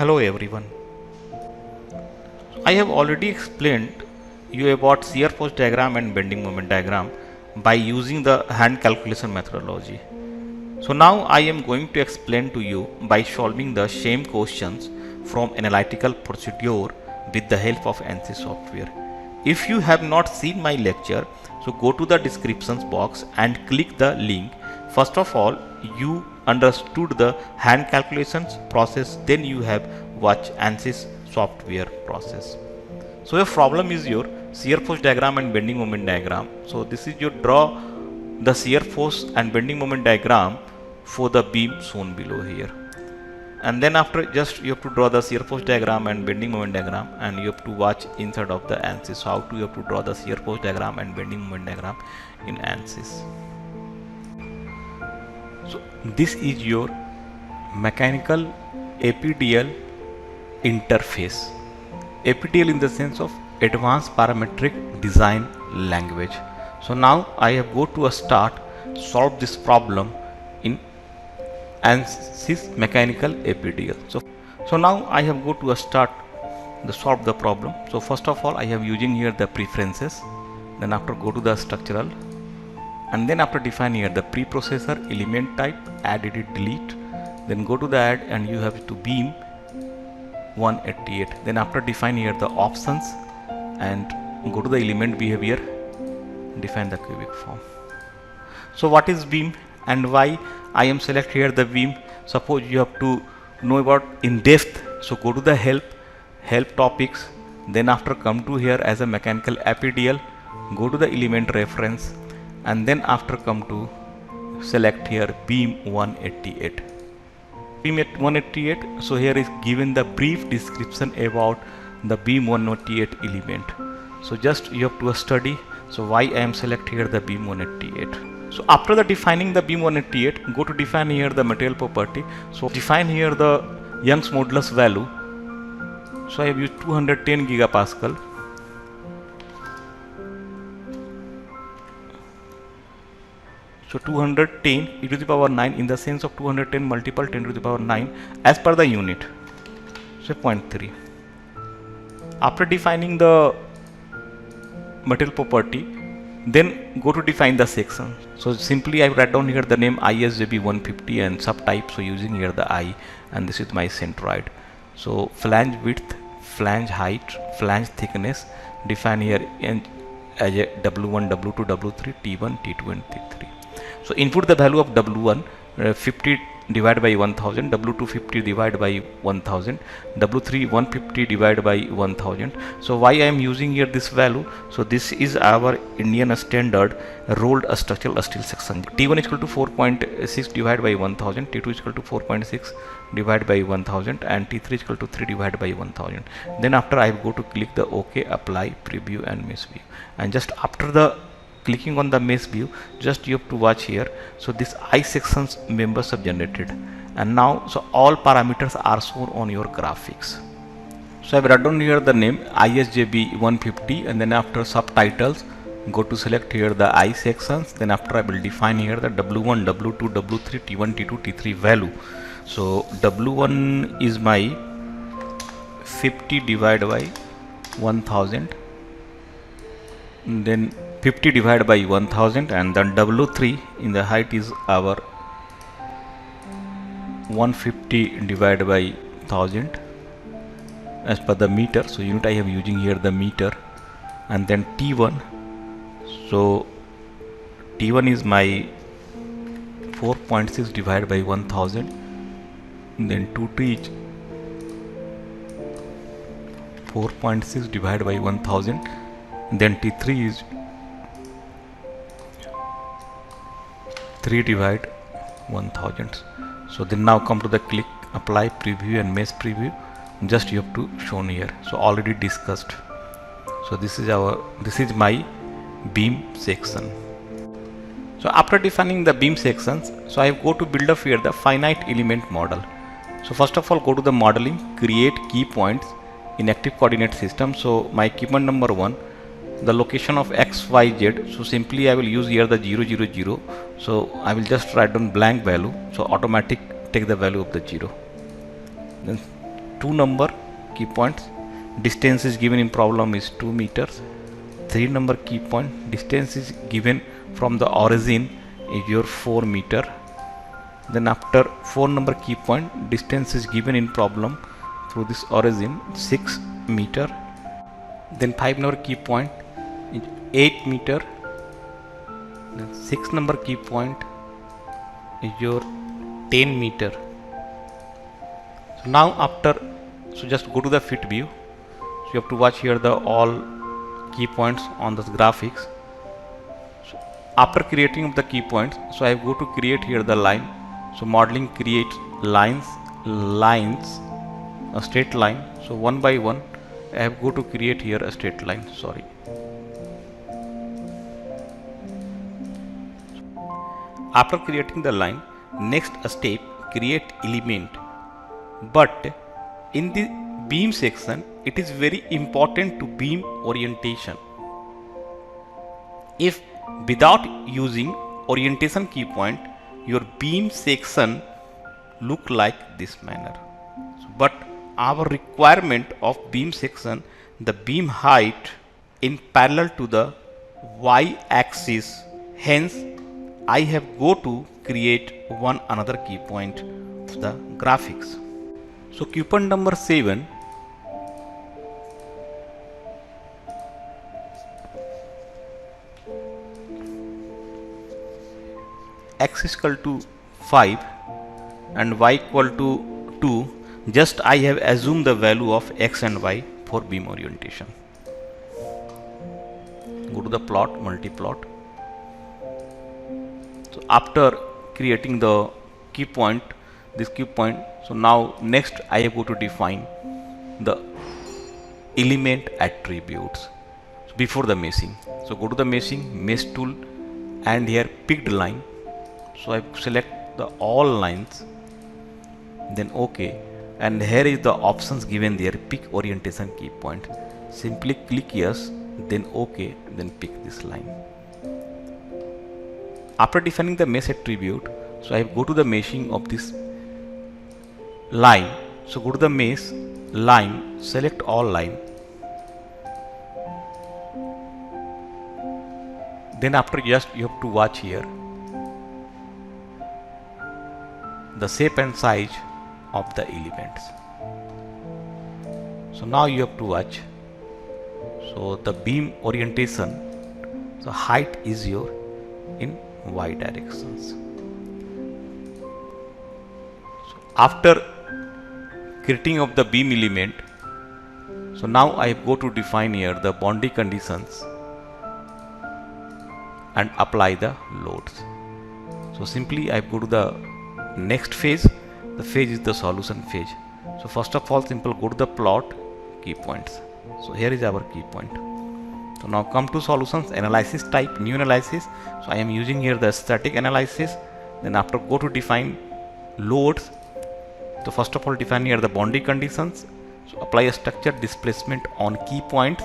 Hello everyone. I have already explained you about shear force diagram and bending moment diagram by using the hand calculation methodology. So now I am going to explain to you by solving the same questions from analytical procedure with the help of ANSYS software. If you have not seen my lecture, so go to the descriptions box and click the link. First of all, you understood the hand calculations process, then you have watched ANSYS software process. So your problem is your shear force diagram and bending moment diagram. So this is your draw the shear force and bending moment diagram for the beam shown below here. And then after just you have to draw the shear force diagram and bending moment diagram, and you have to watch inside of the ANSYS how to you have to draw the shear force diagram and bending moment diagram in ANSYS. So this is your mechanical APDL interface. APDL in the sense of advanced parametric design language. So now I have go to a start solve this problem in ANSYS mechanical APDL. So now I have go to a start the solve the problem. So first of all I have using here the preferences, then after go to the structural, and then after define here the preprocessor element type, add edit delete, then go to the add and you have to beam 188, then after define here the options and go to the element behavior, define the cubic form. So what is beam and why I am select here the beam? Suppose you have to know about in depth, so go to the help topics, then after come to here as a mechanical APDL, go to the element reference, and then after come to select here beam 188. Beam at 188, so here is given the brief description about the beam 188 element. So just you have to study. So why I am select here the beam 188. So after the defining the beam 188, go to define here the material property. So define here the Young's modulus value. So I have used 210 gigapascal. So 210 e to the power 9 in the sense of 210 multiple 10 to the power 9 as per the unit. So 0.3. After defining the material property, then go to define the section. So simply I write down here the name ISJB 150 and subtype. So using here the I, and this is my centroid. So flange width, flange height, flange thickness, define here as a W1, W2, W3, T1, T2 and T3. So input the value of W1 50 divided by 1000, W2 50 divided by 1000, W3 150 divided by 1000. So why I am using here this value? So this is our Indian standard rolled structural steel section. T1 is equal to 4.6 divided by 1000, T2 is equal to 4.6 divided by 1000, and T3 is equal to 3 divided by 1000. Then after I go to click the OK, apply, preview and mesh view, and just after the clicking on the mesh view, just you have to watch here. So this I sections members have generated, and now so all parameters are shown on your graphics. So I've written down here the name ISJB 150, and then after subtitles go to select here the I sections, then after I will define here the W1, W2, W3, T1, T2, T3 value. So W1 is my 50 divided by 1000, then 50 divided by 1000, and then W3 in the height is our 150 divided by 1000 as per the meter. So unit I have using here the meter, and then T1. So T1 is my 4.6 divided by 1000, and then 2T is 4.6 divided by 1000, and then T3 is 3 divide 1000. So then now come to the click, apply, preview and mesh preview. Just you have to shown here. So already discussed. So this is my beam section. So after defining the beam sections, so I go to build up here the finite element model. So first of all go to the modeling, create key points in active coordinate system. So my key point number 1, the location of x, y, z. So simply I will use here the 0, 0, 0. So I will just write down blank value. So automatic take the value of the 0. Then 2 number key points, distance is given in problem is 2 meters. 3 number key point, distance is given from the origin is your 4 meter. Then after 4 number key point, distance is given in problem through this origin 6 meter. Then 5 number key point is 8 meter. Then 6 number key point is your 10 meter. So now after, so just go to the fit view. So you have to watch here the all key points on this graphics. So after creating the key points, so I go to create here the line. So modeling creates lines, a straight line. So one by one I have go to create here a straight line. Sorry. After creating the line, next step create element. But in the beam section, it is very important to beam orientation. If without using orientation key point, your beam section look like this manner. But our requirement of beam section, the beam height in parallel to the y axis. Hence, I have go to create one another key point of the graphics. So key point number 7. X is equal to 5 and y equal to 2. Just I have assumed the value of x and y for beam orientation. Go to the plot, multi-plot. So after creating the key point, this key point, so now next I have go to define the element attributes before the meshing. So go to the meshing, mesh tool, and here picked line. So I select the all lines, then OK, and here is the options given there, pick orientation key point. Simply click yes, then OK, then pick this line. After defining the mesh attribute, so I go to the meshing of this line. So go to the mesh, line, select all line. Then after just you have to watch here the shape and size of the elements. So now you have to watch. So the beam orientation, so height is your in y directions. So after creating of the beam element, so now I go to define here the boundary conditions and apply the loads. So simply I go to the next phase. The phase is the solution phase. So first of all, simple go to the plot, key points. So here is our key point. So now come to solutions, analysis type, new analysis. So I am using here the static analysis. Then after go to define loads. So first of all define here the boundary conditions. So apply a structure displacement on key points.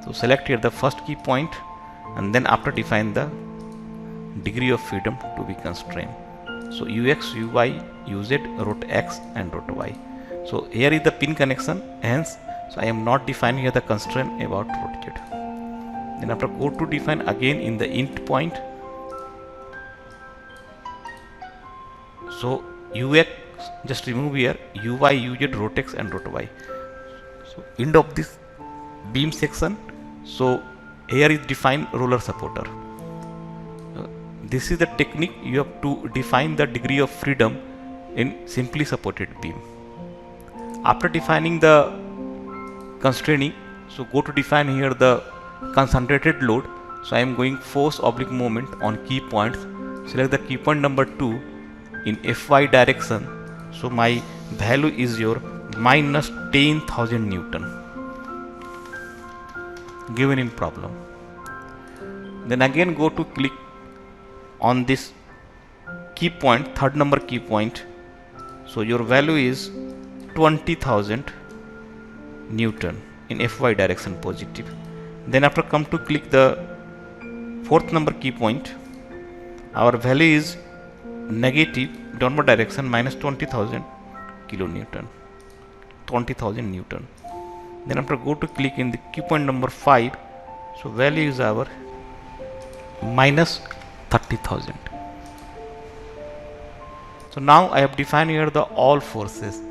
So select here the first key point, and then after define the degree of freedom to be constrained. So ux, uy, uz, rot x and rot y. So here is the pin connection, hence so I am not defining here the constraint about rot z. Then after go to define again in the int point. So ux just remove here uy, uz, rot x and rot y. So end of this beam section. So here is define roller supporter. This is the technique you have to define the degree of freedom in simply supported beam. After defining the constraining, so go to define here the concentrated load. So I am going force oblique moment on key points. Select the key point number 2 in Fy direction. So my value is your minus 10,000 Newton given in problem. Then again go to click on this key point, third number key point. So your value is 20,000 Newton in Fy direction positive. Then after come to click the fourth number key point, our value is negative downward direction minus 20,000 kilonewton. 20,000 Newton. Then after go to click in the key point number 5, so value is our minus 30,000. So now I have defined here the all forces,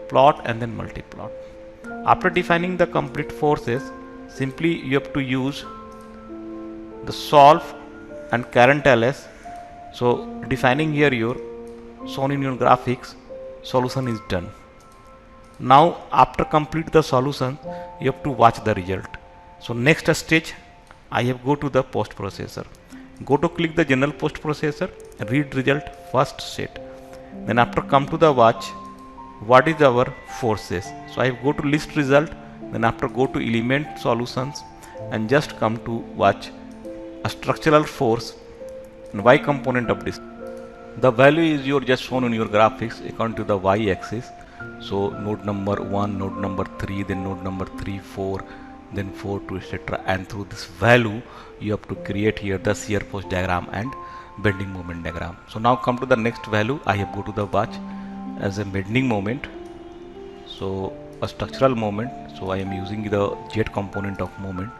plot and then multiplot. After defining the complete forces, simply you have to use the solve and current ls. So defining here your shown in your graphics, solution is done. Now after complete the solution, you have to watch the result. So next stage, I have go to the post processor. Go to click the general post processor, read result first set. Then after come to the watch, what is our forces. So I go to list result, then after go to element solutions and just come to watch a structural force and y component of this. The value is your just shown on your graphics according to the y axis. So node number 1, node number 3, then node number 3, 4, then 4, 2, etc. And through this value you have to create here the shear force diagram and bending moment diagram. So now come to the next value. I have go to the watch as a bending moment, so a structural moment. So I am using the z component of moment.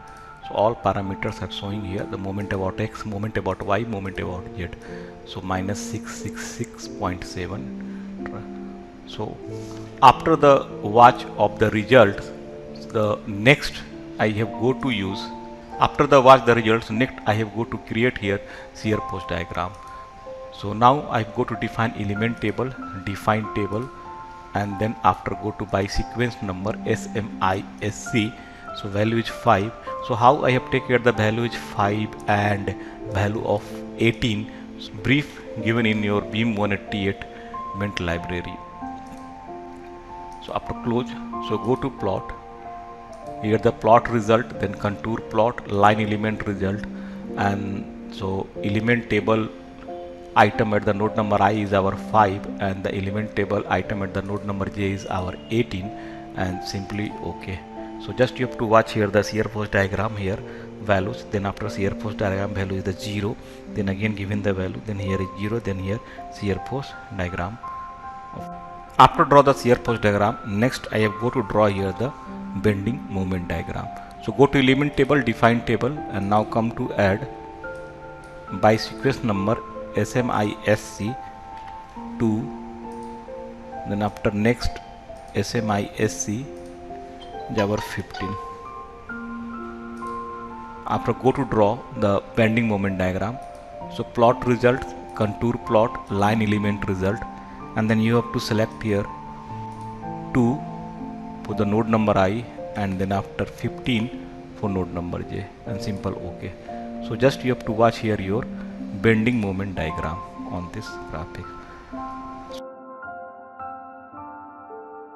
So all parameters are showing here, the moment about x, moment about y, moment about z. So minus 666.7. So after the watch of the results, the next I have go to use, after the watch the results, next I have go to create here shear force diagram. So now I go to define element table, define table, and then after go to by sequence number SMISC. So value is 5. So how I have taken the value is 5 and value of 18, brief given in your beam 188 ment library. So after close, so go to plot. Here the plot result, then contour plot, line element result, and so element table item at the node number I is our 5 and the element table item at the node number j is our 18, and simply OK. So just you have to watch here the shear force diagram here values, then after shear force diagram value is the 0, then again given the value, then here is 0, then here shear force diagram. After draw the shear force diagram, next I have go to draw here the bending moment diagram. So go to element table, define table, and now come to add by sequence number SMISC 2, then after next SMISC Java 15. After go to draw the bending moment diagram. So plot result, contour plot, line element result, and then you have to select here 2 for the node number I, and then after 15 for node number j, and simple OK. So just you have to watch here your bending moment diagram on this graphic.